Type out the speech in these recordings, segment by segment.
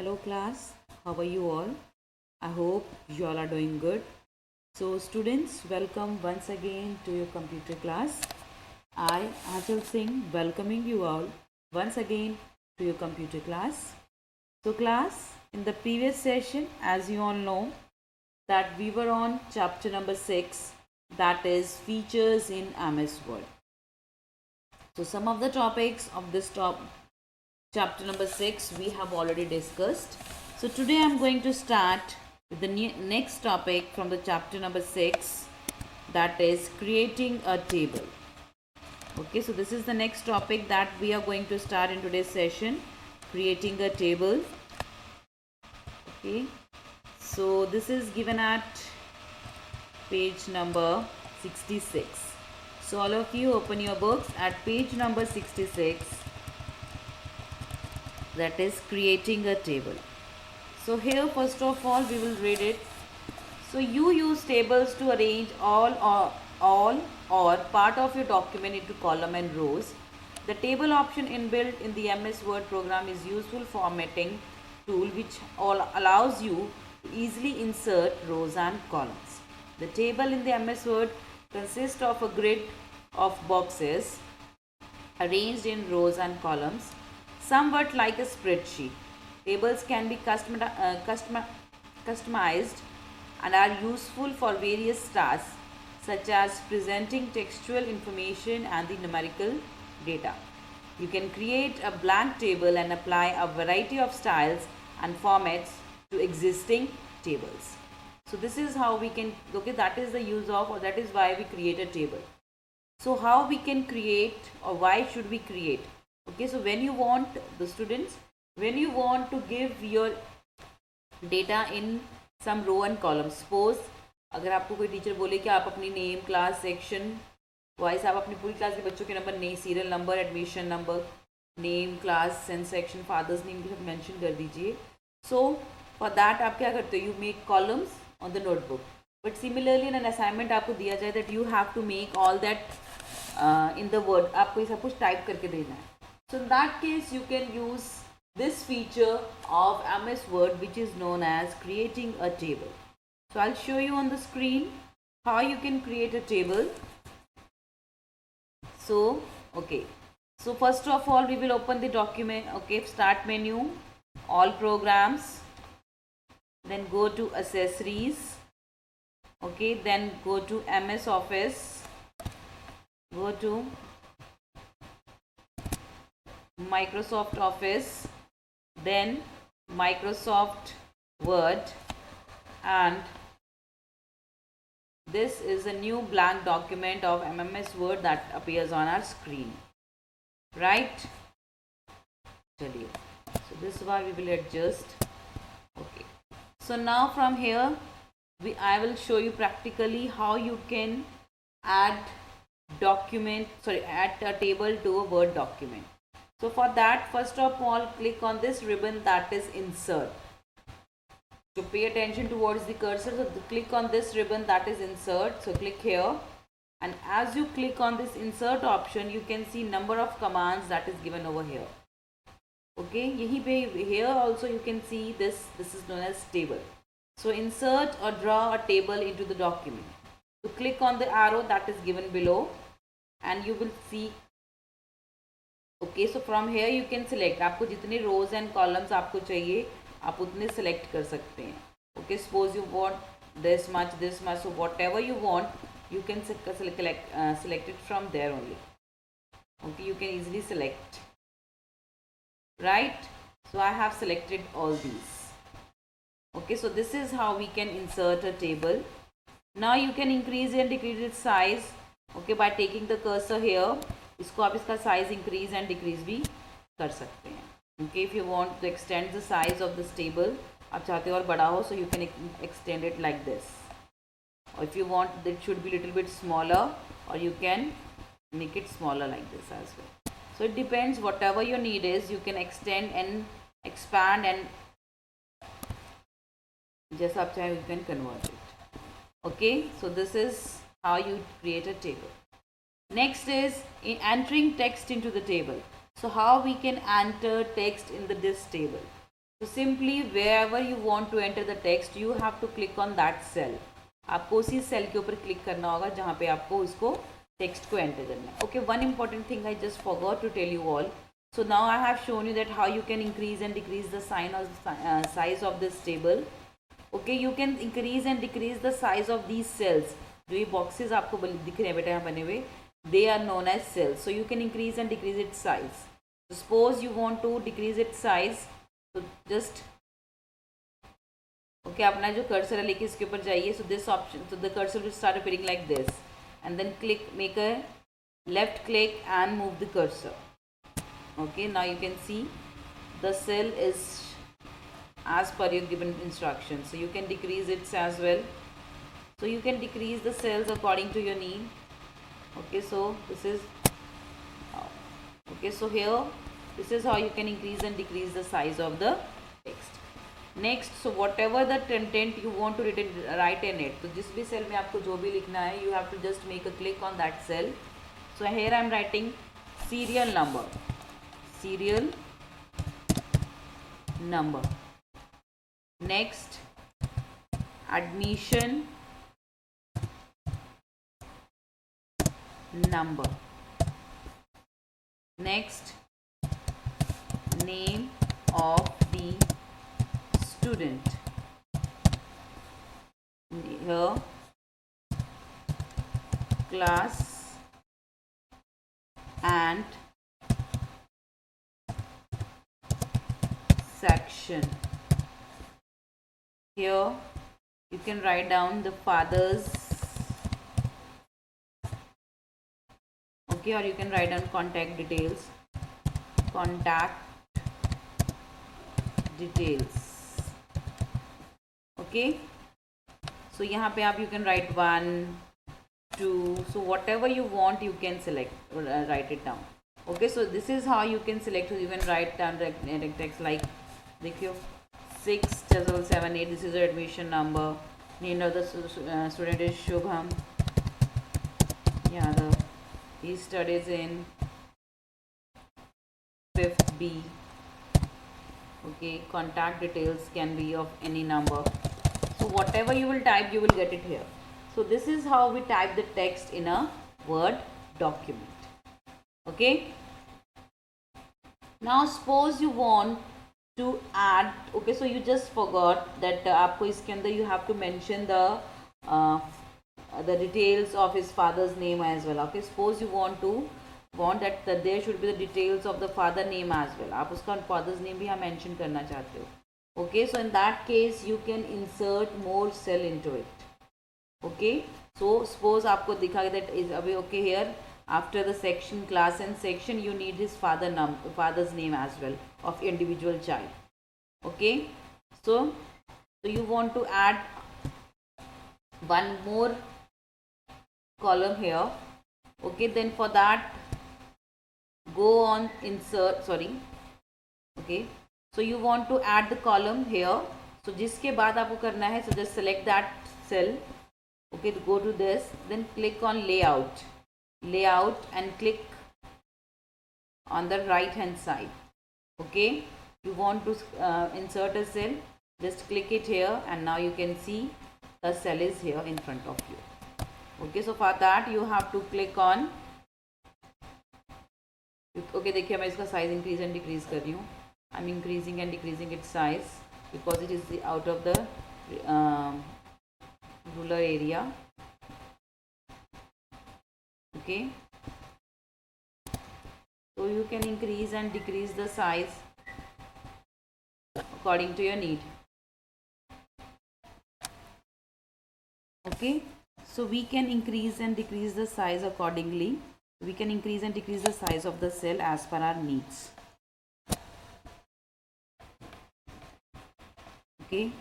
Hello class, how are you all? I hope you all are doing good. So students, welcome once again to your computer class. I, Achal Singh, welcoming you all once again to your computer class. So class, in the previous session, as you all know, that we were on chapter number 6, that is features in MS Word. So some of the topics of this chapter number 6 we have already discussed. So today I'm going to start with the next topic from the chapter number 6, that is creating a table. Okay, so this is the next topic that we are going to start in today's session, creating a table. Okay, so this is given at page number 66. So all of you open your books at page number 66, that is creating a table. So here first of all we will read it. So you use tables to arrange all or part of your document into column and rows. The table option inbuilt in the MS Word program is useful formatting tool which allows you to easily insert rows and columns. The table in the MS Word consists of a grid of boxes arranged in rows and columns, somewhat like a spreadsheet. Tables can be customized and are useful for various tasks such as presenting textual information and the numerical data. You can create a blank table and apply a variety of styles and formats to existing tables. So this is how we can, okay, that is the use of, or that is why we create a table. So how we can create, or why should we create? Okay, so when you want, the students, when you want to give your data in some row and column, suppose अगर आपको कोई teacher बोले कि आप अपनी name, class, section wise आप अपनी पूरी क्लास के बच्चों के number, name, serial number, admission number, name, class and section, father's name भी सब मेंशन कर दीजिए. सो फॉर दैट आप क्या करते हो, you make columns on the notebook. But similarly in an assignment आपको दिया जाए that you have to make all that in the word, आपको ये सब कुछ टाइप करके देना है. So in that case you can use this feature of MS Word, which is known as creating a table. So I'll show you on the screen how you can create a table. So okay, so first of all we will open the document. Okay, start menu, all programs, then go to accessories. Okay, then go to MS Office, go to Microsoft Office, then Microsoft Word, and this is a new blank document of MS Word that appears on our screen, right? So this is why we will adjust. Okay, so now from here I will show you practically how you can add add a table to a Word document. So for that, first of all, click on this ribbon that is insert. So pay attention towards the cursor. So click on this ribbon that is insert. So click here. And as you click on this insert option, you can see number of commands that is given over here. Okay, here also you can see this is known as table. So insert or draw a table into the document. So click on the arrow that is given below and you will see. Okay, so from here you can select, आपको जितने रोज and columns आपको चाहिए आप उतने select कर सकते हैं. Okay, suppose you want this much, so what ever you want you can select it from there only. Okay, you can easily select, right? So I have selected all these. Okay, so this is how we can insert a table. Now you can increase and decrease its size, okay, by taking the cursor here. इसको आप इसका size increase and decrease भी कर सकते हैं. Okay, if you want to extend the size of this table, आप चाहते हो और बड़ा हो, so you can extend it like this. और if you want that should be little bit smaller, और you can make it smaller like this as well. So it depends, whatever your need is, you can extend and expand and जैसा आप चाहे you can convert it. Okay, so this is how you create a table. Next is in entering text into the table. So how we can enter text in this table. So simply wherever you want to enter the text, you have to click on that cell. आपको उसी cell के ऊपर click करना होगा जहाँ पे आपको उसको टेक्स्ट को एंटर करना है. Okay, one important thing I just forgot to tell you all. So now I have shown you that how you can increase and decrease the size of this table. Okay, you can increase and decrease the size of these cells. जो ये boxes आपको दिख रहे हैं बेटा यहाँ बने हुए, they are known as cells. So you can increase and decrease its size. So suppose you want to decrease its size, so just okay, अपना जो cursor है लेके इसके ऊपर जाइए. So this option, so the cursor will start appearing like this, and then click, make a left click and move the cursor. Okay, now you can see the cell is as per your given instructions. So you can decrease it as well. So you can decrease the cells according to your need. Okay, so this is okay, so here this is how you can increase and decrease the size of the text. Next, so whatever the content you want to write in it, तो जिस भी cell में आपको जो भी लिखना है, you have to just make a click on that cell. So here I am writing serial number. Next, admission number. Next, name of the student. Here, class and section. Here you can write down the father's, okay, or you can write down contact details. Okay, so यहाँ पे आप you can write 1, 2, so whatever you want you can select, write it down. Okay, so this is how you can select. So you can write down the text like, देखियो 6 7 8. This is the admission number. Name of the student is Shubham. Yeah, he studies in 5th B. Okay, contact details can be of any number. So whatever you will type, you will get it here. So this is how we type the text in a Word document. Okay. Now suppose you want to add, okay, so you just forgot that आपको इसके अंदर you have to mention the details of his father's name as well. Okay, suppose you want that there should be the details of the father name as well. आप उसका father's name भी यहाँ mention करना चाहते हो. Okay, so in that case you can insert more cell into it. Okay, so suppose आपको दिखा that is अभी okay, here after the section, class and section, you need his father's name as well of individual child. Okay, so you want to add one more column here. Okay, then for that go on insert, okay, so you want to add the column here. So जिसके बाद आपको करना है, so just select that cell. Okay, go to this, then click on layout and click on the right hand side. Okay, you want to insert a cell, just click it here, and now you can see the cell is here in front of you. Okay, so for that you have to click on, okay, देखिए मैं इसका size increase and decrease कर रही हूँ. I'm increasing and decreasing its size because it is out of the rural area. Okay, so you can increase and decrease the size according to your need. Okay, so we can increase and decrease the size accordingly. We can increase and decrease the size of the cell as per our needs. Okay,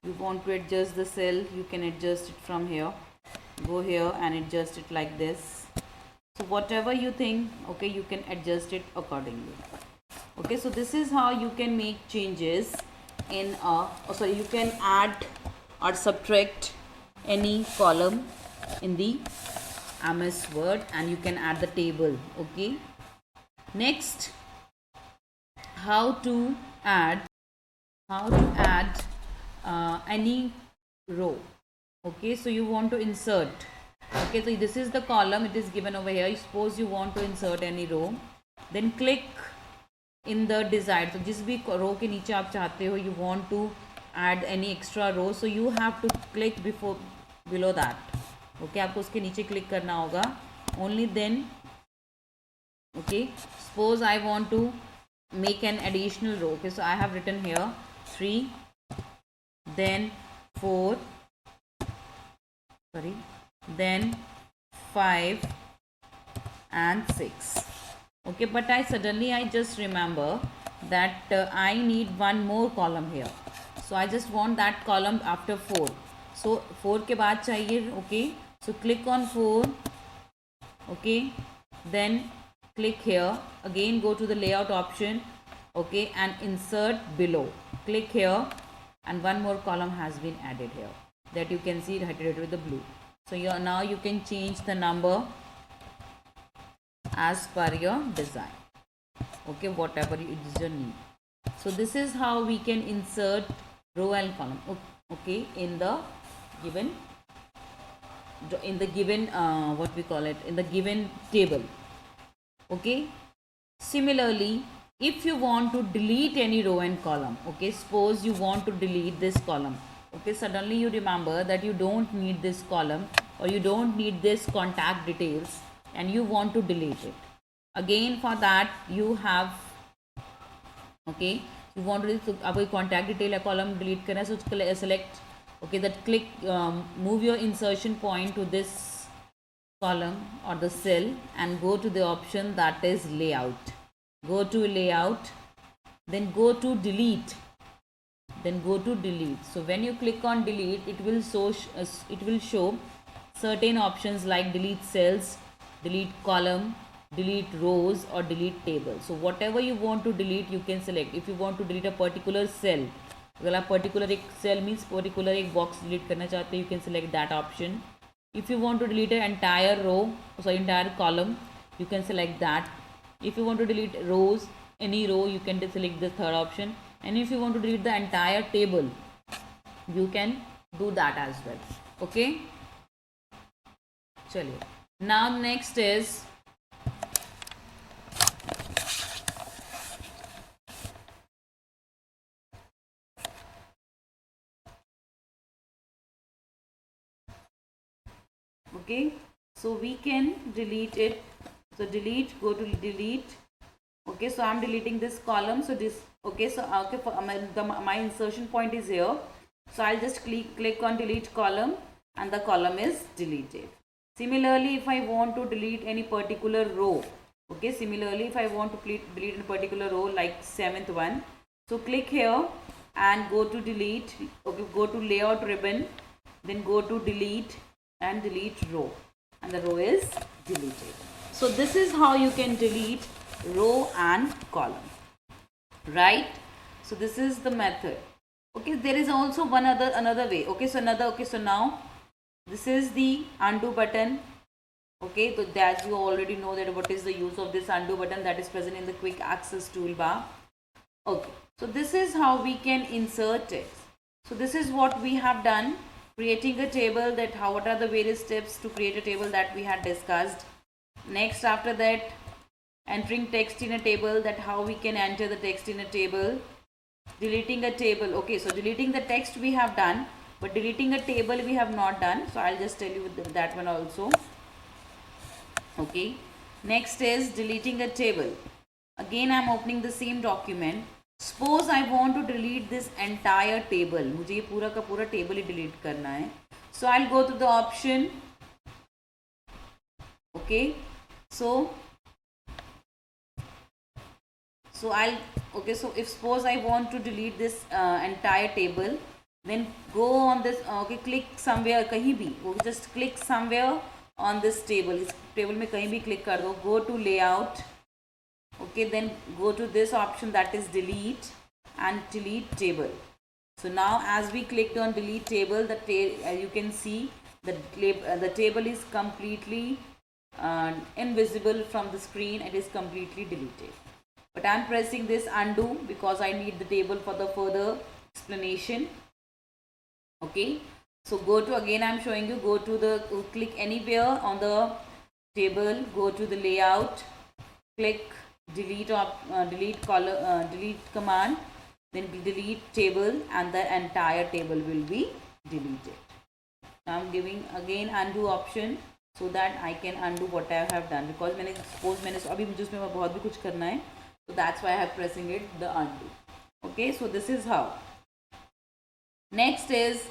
you want to adjust the cell, you can adjust it from here. Go here and adjust it like this. So whatever you think, okay, you can adjust it accordingly. Okay, so this is how you can make changes in you can add or subtract any column in the MS Word, and you can add the table. Okay, next, how to add how to add any row. Okay, so you want to insert. Okay, so this is the column, it is given over here. Suppose you want to insert any row, then click in the desired. So जिस भी row के नीचे आप चाहते हो, you want to add any extra row, so you have to click below that. Okay, आपको उसके नीचे click करना होगा. Only then, okay, suppose I want to make an additional row. Okay, so I have written here 3, then 4, sorry, then 5 and 6. Okay, but I just remember that I need one more column here, so I just want that column after 4. So 4 के बाद चाहिए. Okay, so click on 4. Okay, then click here again, go to the layout option. Okay, and insert below. Click here, and one more column has been added here, that you can see highlighted with the blue. So now you can change the number as per your design. Okay, whatever is your need. So this is how we can insert row and column. Okay, in the given what we call it, in the given table. Okay, similarly, if you want to delete any row and column, okay, suppose you want to delete this column. Okay, suddenly you remember that you don't need this column, or you don't need this contact details, and you want to delete it. Again, for that you have, okay, you want to आपको contact detail या column delete करना है, so select, okay, that click, move your insertion point to this column or the cell and go to the option that is layout. Go to layout, then go to delete, then go to delete. So when you click on delete, it will show certain options like delete cells, delete column, delete rows, or delete table. So whatever you want to delete, you can select. If you want to delete a particular cell, अगर आप particular एक cell means particular एक box delete करना चाहते हैं, you can select that option. If you want to delete an entire row, so entire column, you can select that. If you want to delete rows, any row, you can select the third option. And if you want to delete the entire table, you can do that as well. Okay, चलिए. Now next is okay, so we can delete it. So delete, go to delete. Okay, so I'm deleting this column. So this, okay, so okay, for my insertion point is here, so I'll just click on delete column, and the column is deleted. Similarly, if I want to delete any particular row, okay, similarly if I want to delete a particular row like 7th one, so click here and go to delete. Okay, go to layout ribbon, then go to delete and delete row, and the row is deleted. So this is how you can delete row and column, right? So this is the method. Okay, there is also another way. Okay, so now this is the undo button. Okay, so as you already know that what is the use of this undo button, that is present in the quick access toolbar. Okay, so this is how we can insert text. So this is what we have done, creating a table. That what are the various steps to create a table that we had discussed. Next, after that, entering text in a table, that how we can enter the text in a table. Deleting a table. Okay, so deleting the text we have done, but deleting a table we have not done. So I'll just tell you that one also. Okay, next is deleting a table. Again, I'm opening the same document. Suppose I want to delete this entire table. मुझे ये पूरा का पूरा table ही delete करना है. So I'll go to the option. Okay, so so if suppose I want to delete this entire table, then go on this, okay, click somewhere, कहीं भी, just click somewhere on this table. इस table में कहीं भी click कर दो. Go to layout. Okay, then go to this option, that is delete, and delete table. So now as we clicked on delete table, you can see the table is completely invisible from the screen. It is completely deleted. But I am pressing this undo because I need the table for the further explanation. Okay, so go to, again I'm showing you, go to the, click anywhere on the table, go to the layout, click delete delete column, delete command, then delete table, and the entire table will be deleted. Now I'm giving again undo option so that I can undo what I have done, because मैंने suppose मैंने अभी मुझे उसमें बहुत भी कुछ करना है, so that's why I have pressing it the undo. Okay, so this is how. Next is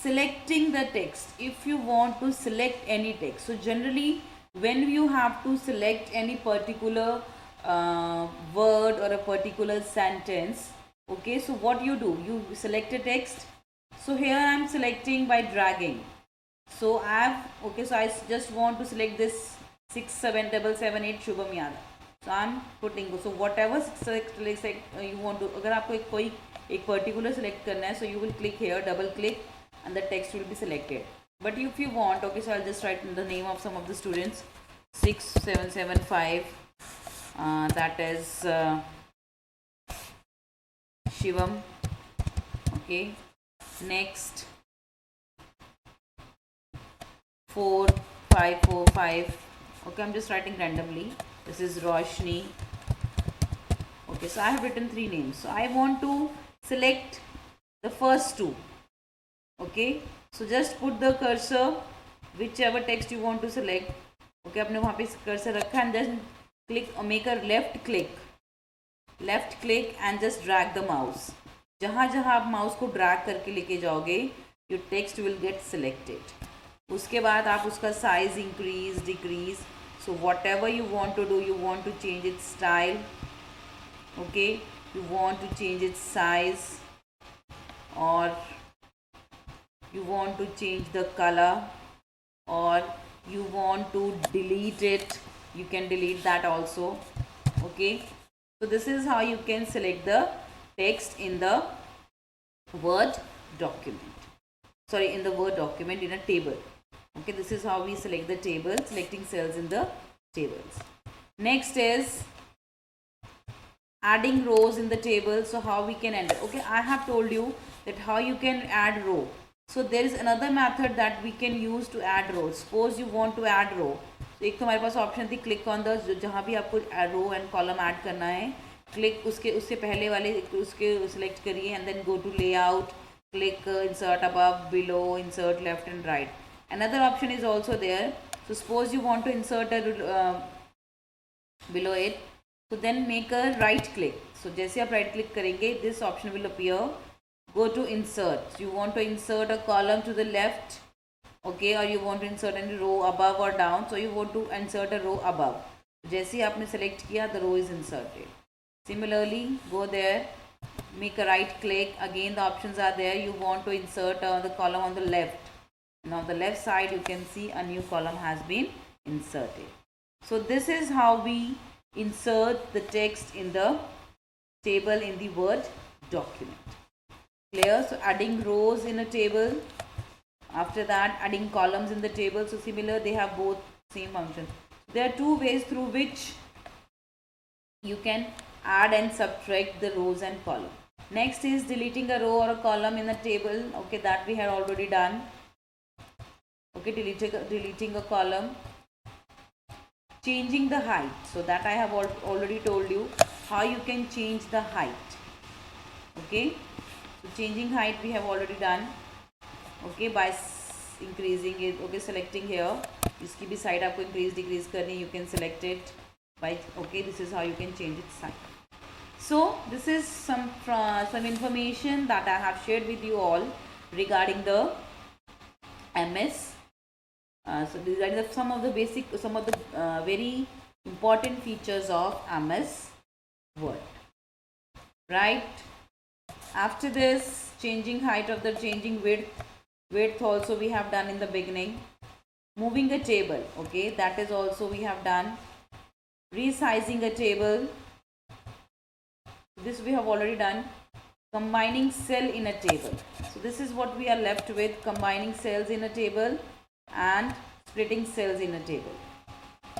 selecting the text. If you want to select any text, so generally when you have to select any particular word or a particular sentence, okay, so what you do, you select a text. So here I am selecting by dragging. So I have, okay, so I just want to select this 67778 Shubham Yadav. So I am putting, so whatever select you want to, अगर आपको कोई एक particular select करना है, so you will click here, double click, and the text will be selected. But if you want, okay, so I'll just write in the name of some of the students, 6775, that is Shivam. Okay, next 4545. Okay, I'm just writing randomly. This is Roshni. Okay, so I have written 3 names. So I want to select the first 2. Okay, so just put the cursor whichever text you want to select. Okay, आपने वहाँ पे cursor रखा, and then click, make a left click and just drag the mouse. जहाँ जहाँ आप mouse को drag करके लेके जाओगे, your text will get selected. उसके बाद आप उसका size increase, decrease. So whatever you want to do, you want to change its style. Okay, you want to change its size, or you want to change the color, or you want to delete it, you can delete that also. Okay, so this is how you can select the text in the Word document, sorry, in the Word document in a table. Okay, this is how we select the table, selecting cells in the tables. Next is adding rows in the table. So how we can enter, okay, I have told you that how you can add row. So there is another method that we can use to add rows. Suppose you want to add row, तो एक तो हमारे पास option थी click on the, जहाँ भी आपको रो and column add करना है, क्लिक उससे पहले वाले उसके सिलेक्ट करिए, and then go to layout, click insert above, below, insert left and right. Another option is also there. So suppose you want to insert a below it, so then make a right click. So जैसे आप right click करेंगे, this option will appear. Go to insert. So you want to insert a column to the left, okay, or you want to insert a row above or down. So you want to insert a row above. जैसे ही आपने select किया, the row is inserted. Similarly, go there, make a right click. Again, the options are there. You want to insert the column on the left. Now the left side, you can see a new column has been inserted. So this is how we insert the text in the table in the Word document. Clear? So adding rows in a table, after that adding columns in the table. So similar, they have both same function. There are 2 ways through which you can add and subtract the rows and column. Next is deleting a row or a column in a table. Okay, that we had already done. Okay, deleting a column. Changing the height. So that I have already told you how you can change the height. Okay, so changing height we have already done. Okay, by increasing it. Okay, selecting here, इसकी भी side आपको increase decrease करनी, you can select it by, okay, this is how you can change its side. So this is some information that I have shared with you all regarding the MS. So these are some of the very important features of MS Word. Right. After this, changing height of the, changing width also we have done in the beginning. Moving a table, okay, that is also we have done. Resizing a table, this we have already done. Combining cell in a table, so this is what we are left with, combining cells in a table and splitting cells in a table.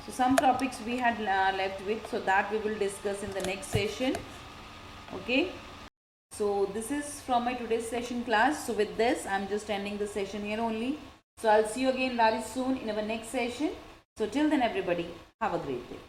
So some topics we had left with, so that we will discuss in the next session. Okay, So this is from my today's session class. So with this, I'm just ending the session here only. So I'll see you again very soon in our next session. So till then everybody, have a great day.